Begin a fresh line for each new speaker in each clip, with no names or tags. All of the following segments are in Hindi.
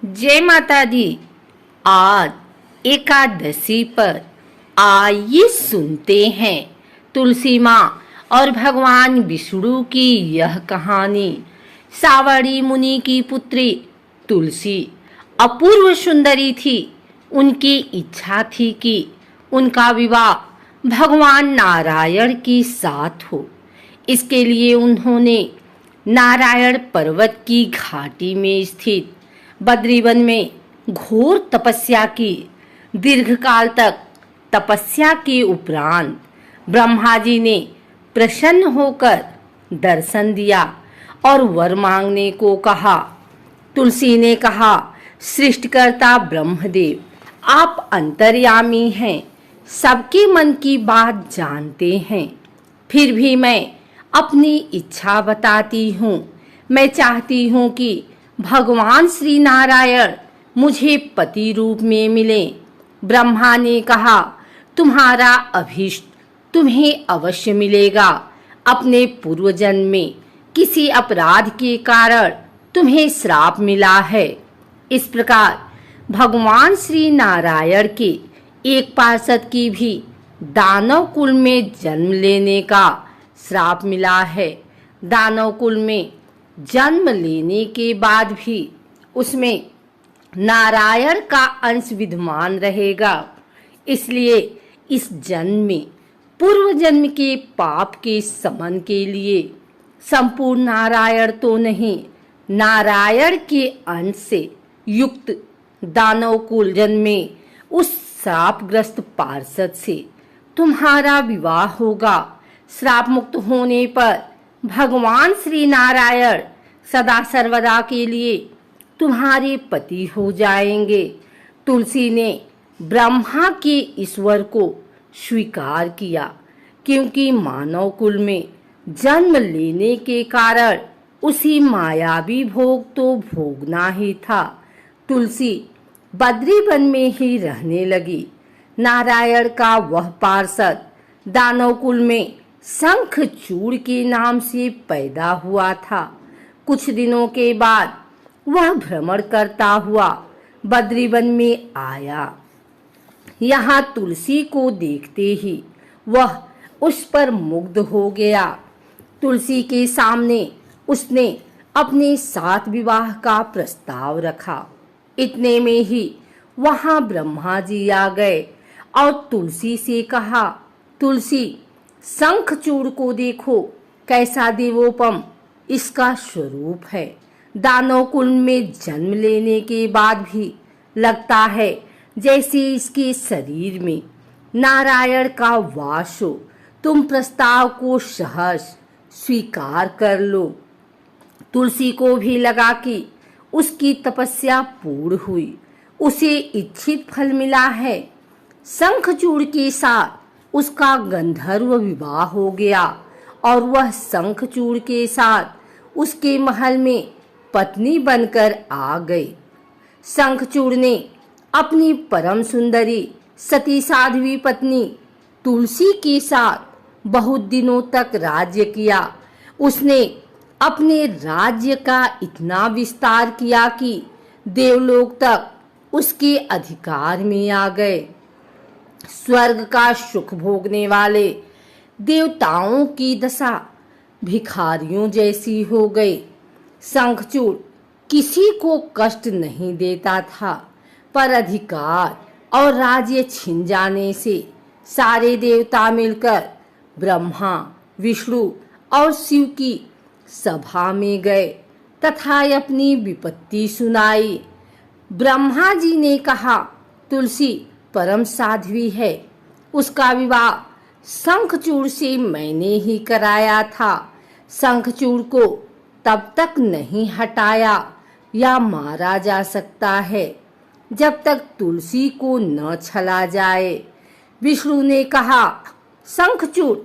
जय माता दी। आज एकादशी पर आइए सुनते हैं तुलसी माँ और भगवान विष्णु की यह कहानी। सावरी मुनि की पुत्री तुलसी अपूर्व सुंदरी थी। उनकी इच्छा थी कि उनका विवाह भगवान नारायण के साथ हो। इसके लिए उन्होंने नारायण पर्वत की घाटी में स्थित बद्रीवन में घोर तपस्या की। दीर्घकाल तक तपस्या के उपरांत ब्रह्मा जी ने प्रसन्न होकर दर्शन दिया और वर मांगने को कहा। तुलसी ने कहा, सृष्टिकर्ता ब्रह्मदेव, आप अंतर्यामी हैं, सबके मन की बात जानते हैं। फिर भी मैं अपनी इच्छा बताती हूँ। मैं चाहती हूँ कि भगवान श्री नारायण मुझे पति रूप में मिले। ब्रह्मा ने कहा, तुम्हारा अभीष्ट तुम्हें अवश्य मिलेगा। अपने पूर्व जन्म में किसी अपराध के कारण तुम्हें श्राप मिला है। इस प्रकार भगवान श्री नारायण के एक पार्षद की भी दानव कुल में जन्म लेने का श्राप मिला है। दानव कुल में जन्म लेने के बाद भी उसमें नारायण का अंश विद्यमान रहेगा। इसलिए इस जन्म में पूर्व जन्म के पाप के शमन के लिए संपूर्ण नारायण तो नहीं, नारायण के अंश से युक्त दानव कुल जन्म में उस श्रापग्रस्त पार्षद से तुम्हारा विवाह होगा। श्राप मुक्त होने पर भगवान श्री नारायण सदा सर्वदा के लिए तुम्हारे पति हो जाएंगे। तुलसी ने ब्रह्मा के ईश्वर को स्वीकार किया, क्योंकि मानव कुल में जन्म लेने के कारण उसी मायावी भोग तो भोगना ही था। तुलसी बद्रीवन में ही रहने लगी। नारायण का वह पार्षद दानव कुल में शंखचूड़ के नाम से पैदा हुआ था। कुछ दिनों के बाद वह भ्रमण करता हुआ बद्रीवन में आया। यहाँ तुलसी को देखते ही वह उस पर मुग्ध हो गया। तुलसी के सामने उसने अपने साथ विवाह का प्रस्ताव रखा। इतने में ही वहाँ ब्रह्मा जी आ गए और तुलसी से कहा, तुलसी, शंखचूड़ को देखो, कैसा देवोपम इसका स्वरूप है। दानव कुल में जन्म लेने के बाद भी लगता है जैसे इसके शरीर में नारायण का वास हो। तुम प्रस्ताव को सहर्ष स्वीकार कर लो। तुलसी को भी लगा कि उसकी तपस्या पूर्ण हुई, उसे इच्छित फल मिला है। शंखचूड़ के साथ उसका गंधर्व विवाह हो गया और वह शंखचूड़ के साथ उसके महल में पत्नी बनकर आ गई। शंखचूड़ ने अपनी परम सुंदरी सती साध्वी पत्नी तुलसी के साथ बहुत दिनों तक राज्य किया। उसने अपने राज्य का इतना विस्तार किया कि देवलोक तक उसके अधिकार में आ गए। स्वर्ग का सुख भोगने वाले देवताओं की दशा भिखारियों जैसी हो गई। शंखचूड़ किसी को कष्ट नहीं देता था, पर अधिकार और राज्य छिन जाने से सारे देवता मिलकर ब्रह्मा, विष्णु और शिव की सभा में गए तथा अपनी विपत्ति सुनाई। ब्रह्मा जी ने कहा, तुलसी परम साध्वी है, उसका विवाह शंखचूड़ से मैंने ही कराया था। शंखचूड़ को तब तक नहीं हटाया या मारा जा सकता है जब तक तुलसी को न छला जाए। विष्णु ने कहा, शंखचूड़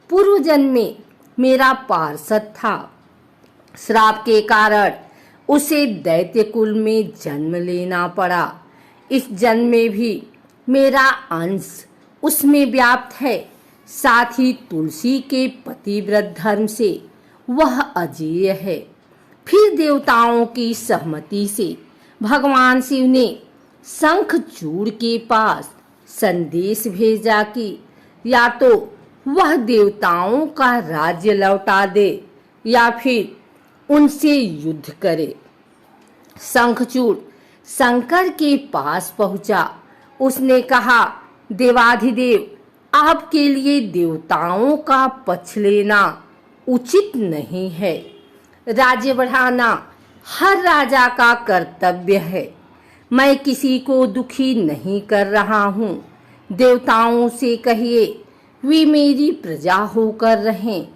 पूर्व जन्म में मेरा पार्षद था। श्राप के कारण उसे दैत्य कुल में जन्म लेना पड़ा। इस जन्म में भी मेरा अंश उसमें व्याप्त है। साथ ही तुलसी के पतिव्रत धर्म से वह अजेय है। फिर देवताओं की सहमति से भगवान शिव ने शंखचूड़ के पास संदेश भेजा कि या तो वह देवताओं का राज्य लौटा दे या फिर उनसे युद्ध करे। शंखचूड़ शंकर के पास पहुंचा। उसने कहा, देवाधिदेव, आपके लिए देवताओं का पक्ष लेना उचित नहीं है। राज्य बढ़ाना हर राजा का कर्तव्य है। मैं किसी को दुखी नहीं कर रहा हूँ। देवताओं से कहिए वे मेरी प्रजा होकर रहें।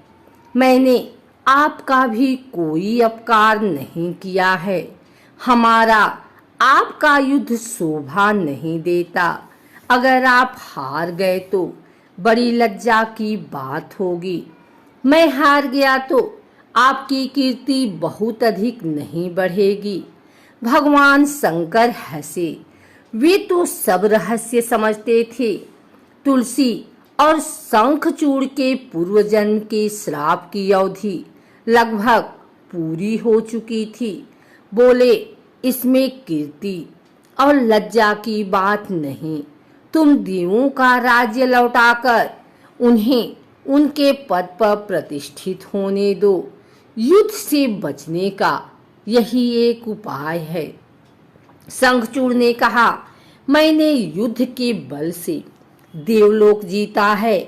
मैंने आपका भी कोई अपकार नहीं किया है। हमारा आपका युद्ध शोभा नहीं देता। अगर आप हार गए तो बड़ी लज्जा की बात होगी। मैं हार गया तो आपकी कीर्ति बहुत अधिक नहीं बढ़ेगी। भगवान शंकर हंसे। वे तो सब रहस्य समझते थे। तुलसी और शंखचूड़ के पूर्व जन्म के श्राप की अवधि लगभग पूरी हो चुकी थी। बोले, इसमें कीर्ति और लज्जा की बात नहीं। तुम देवों का राज्य लौटाकर उन्हें उनके पद पर प्रतिष्ठित होने दो। युद्ध से बचने का यही एक उपाय है। शंखचूड़ ने कहा, मैंने युद्ध के बल से देवलोक जीता है।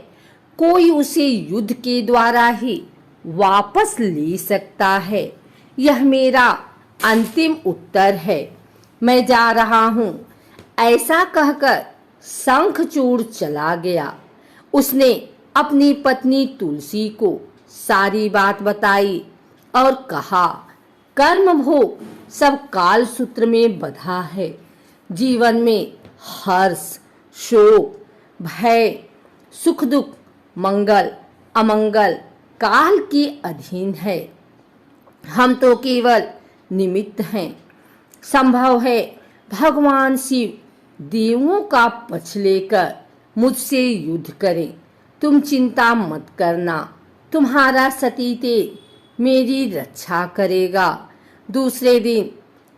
कोई उसे युद्ध के द्वारा ही वापस ले सकता है। यह मेरा अंतिम उत्तर है। मैं जा रहा हूँ। ऐसा कहकर शंखचूड़ चला गया। उसने अपनी पत्नी तुलसी को सारी बात बताई और कहा, कर्म भोग सब काल सूत्र में बंधा है। जीवन में हर्ष, शोक, भय, सुख दुख, मंगल अमंगल काल के अधीन है। हम तो केवल निमित्त हैं। संभव है भगवान शिव देवों का पक्ष लेकर मुझसे युद्ध करें। तुम चिंता मत करना। तुम्हारा सतीतेज मेरी रक्षा करेगा। दूसरे दिन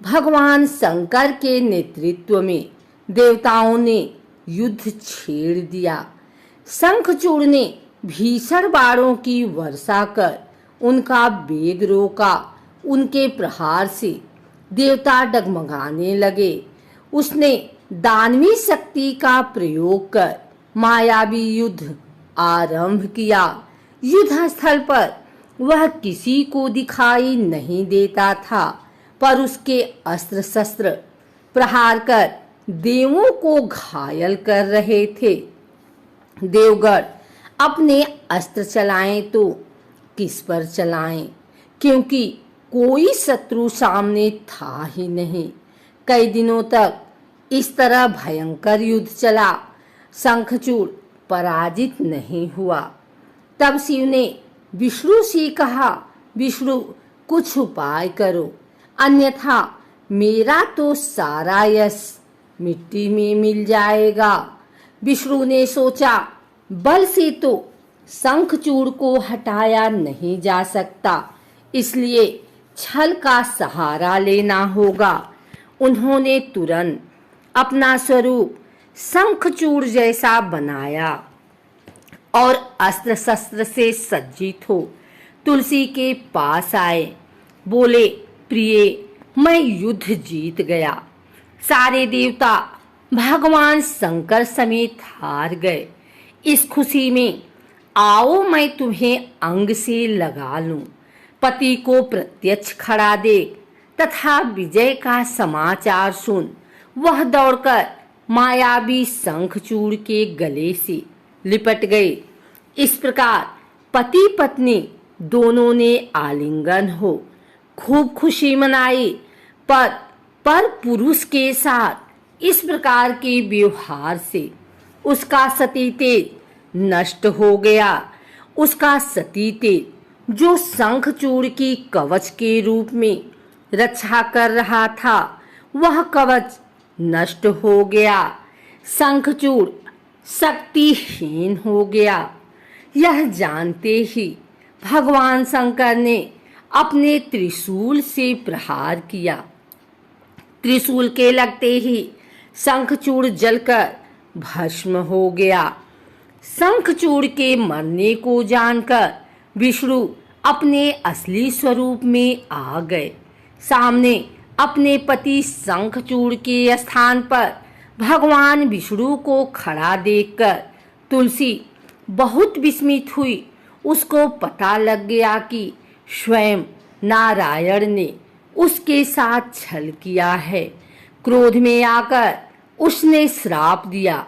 भगवान शंकर के नेतृत्व में देवताओं ने युद्ध छेड़ दिया। शंखचूड़ ने भीषण बाणों की वर्षा कर उनका वेग रोका। उनके प्रहार से देवता डगमगाने लगे। उसने दानवी शक्ति का प्रयोग कर मायावी युद्ध आरंभ किया। युद्ध स्थल पर वह किसी को दिखाई नहीं देता था, पर उसके अस्त्र शस्त्र प्रहार कर देवों को घायल कर रहे थे। देवगण अपने अस्त्र चलाएं तो किस पर चलाएं, क्योंकि कोई शत्रु सामने था ही नहीं। कई दिनों तक इस तरह भयंकर युद्ध चला। शंखचूड़ पराजित नहीं हुआ। तब शिव ने विष्णु से कहा, विष्णु कुछ उपाय करो, अन्यथा मेरा तो सारा यश मिट्टी में मिल जाएगा। विष्णु ने सोचा, बल से तो शंखचूड़ को हटाया नहीं जा सकता, इसलिए छल का सहारा लेना होगा। उन्होंने तुरंत अपना स्वरूप शंखचूड़ जैसा बनाया और अस्त्र शस्त्र से सज्जित हो तुलसी के पास आए। बोले, प्रिय, मैं युद्ध जीत गया। सारे देवता भगवान शंकर समेत हार गए। इस खुशी में आओ मैं तुम्हें अंग से लगा लूं। पति को प्रत्यक्ष खड़ा देख तथा विजय का समाचार सुन वह दौड़कर मायावी शंखचूड़ के गले से लिपट गए। इस प्रकार पति पत्नी दोनों ने आलिंगन हो खूब खुशी मनाई। पर पुरुष के साथ इस प्रकार के व्यवहार से उसका सतीतेज नष्ट हो गया। उसका सतीतेज जो शंखचूड़ की कवच के रूप में रक्षा कर रहा था, वह कवच नष्ट हो गया। शंखचूड़ शक्तिहीन हो गया। यह जानते ही भगवान शंकर ने अपने त्रिशूल से प्रहार किया। त्रिशूल के लगते ही शंखचूड़ जलकर भस्म हो गया। शंखचूड़ के मरने को जानकर विष्णु अपने असली स्वरूप में आ गए। सामने अपने पति शंखचूड़ के स्थान पर भगवान विष्णु को खड़ा देखकर तुलसी बहुत विस्मित हुई। उसको पता लग गया कि स्वयं नारायण ने उसके साथ छल किया है। क्रोध में आकर उसने श्राप दिया,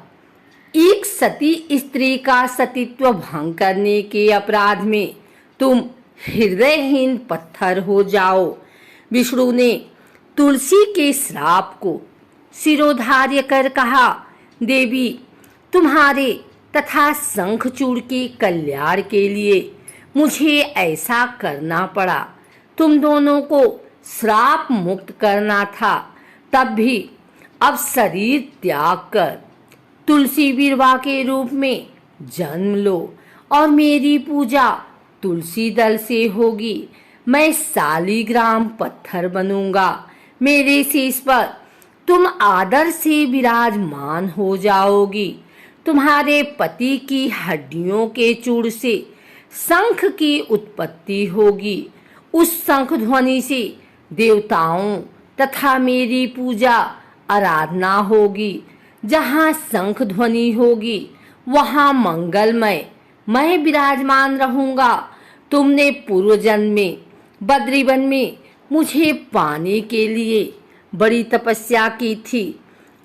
एक सती स्त्री का सतीत्व भंग करने के अपराध में तुम हृदयहीन पत्थर हो जाओ। विष्णु ने तुलसी के श्राप को शिरोधार्य कर कहा, देवी, तुम्हारे तथा शंखचूड़ के कल्याण के लिए मुझे ऐसा करना पड़ा। तुम दोनों को श्राप मुक्त करना था, तब भी अब शरीर त्याग कर तुलसी विरवा के रूप में जन्म लो और मेरी पूजा तुलसी दल से होगी। मैं शालिग्राम पत्थर बनूंगा। मेरे शीश पर तुम आदर से विराजमान हो जाओगी। तुम्हारे पति की हड्डियों के चूड़ से शंख की उत्पत्ति होगी। उस शंख ध्वनि से देवताओं तथा मेरी पूजा आराधना होगी। जहाँ शंख ध्वनि होगी वहाँ मंगलमय मैं विराजमान रहूंगा। तुमने पूर्व जन्म में बद्रीवन में मुझे पाने के लिए बड़ी तपस्या की थी।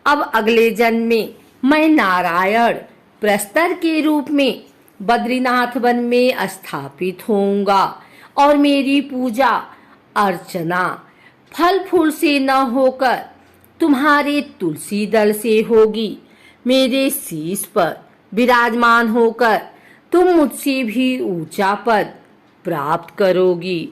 अब अगले जन्म में मैं नारायण प्रस्तर के रूप में बद्रीनाथ वन में स्थापित होऊंगा और मेरी पूजा अर्चना फल फूल से न होकर तुम्हारे तुलसी दल से होगी। मेरे शीश पर विराजमान होकर तुम मुझसे भी ऊंचा पद प्राप्त करोगी।